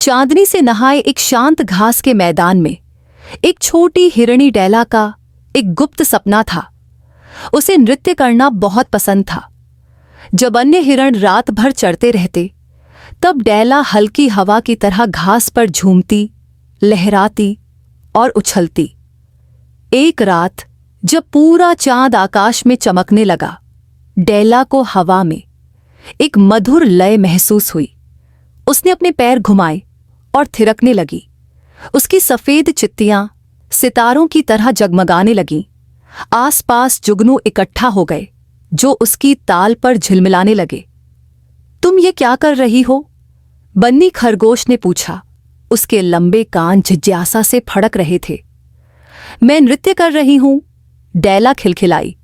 चांदनी से नहाए एक शांत घास के मैदान में एक छोटी हिरणी डैला का एक गुप्त सपना था। उसे नृत्य करना बहुत पसंद था। जब अन्य हिरण रात भर चरते रहते, तब डैला हल्की हवा की तरह घास पर झूमती, लहराती और उछलती। एक रात जब पूरा चांद आकाश में चमकने लगा, डैला को हवा में एक मधुर लय महसूस हुई। उसने अपने पैर घुमाए और थिरकने लगी। उसकी सफेद चित्तियां सितारों की तरह जगमगाने लगीं। आसपास जुगनू इकट्ठा हो गए जो उसकी ताल पर झिलमिलाने लगे। तुम ये क्या कर रही हो? बन्नी खरगोश ने पूछा। उसके लंबे कान जिज्ञासा से फड़क रहे थे। मैं नृत्य कर रही हूं, डैला खिलखिलाई।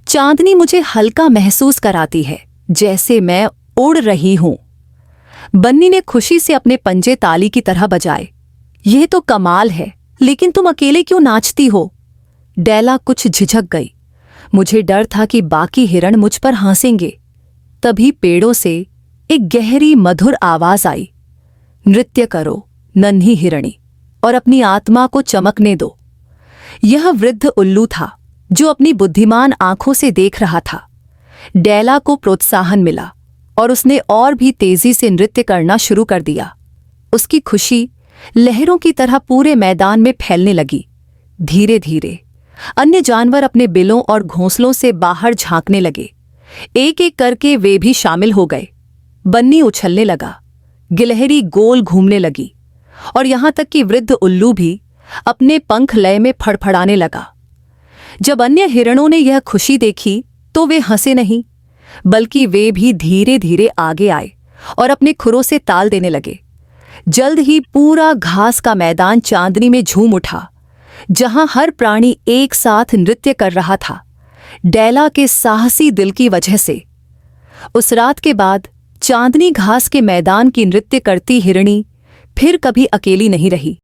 चांदनी मुझे हल्का महसूस कराती है, जैसे मैं उड़ रही हूं। बन्नी ने खुशी से अपने पंजे ताली की तरह बजाए। यह तो कमाल है, लेकिन तुम अकेले क्यों नाचती हो? डैला कुछ झिझक गई। मुझे डर था कि बाकी हिरण मुझ पर हंसेंगे। तभी पेड़ों से एक गहरी मधुर आवाज आई। नृत्य करो नन्ही हिरणी, और अपनी आत्मा को चमकने दो। यह वृद्ध उल्लू था जो अपनी बुद्धिमान आंखों से देख रहा था। डैला को प्रोत्साहन मिला और उसने और भी तेजी से नृत्य करना शुरू कर दिया। उसकी खुशी लहरों की तरह पूरे मैदान में फैलने लगी। धीरे धीरे अन्य जानवर अपने बिलों और घोंसलों से बाहर झांकने लगे। एक एक करके वे भी शामिल हो गए। बन्नी उछलने लगा, गिलहरी गोल घूमने लगी, और यहां तक कि वृद्ध उल्लू भी अपने पंख लय में फड़फड़ाने लगा। जब अन्य हिरणों ने यह खुशी देखी तो वे हंसे नहीं, बल्कि वे भी धीरे धीरे आगे आए और अपने खुरों से ताल देने लगे। जल्द ही पूरा घास का मैदान चांदनी में झूम उठा, जहां हर प्राणी एक साथ नृत्य कर रहा था, डैला के साहसी दिल की वजह से। उस रात के बाद चांदनी घास के मैदान की नृत्य करती हिरणी फिर कभी अकेली नहीं रही।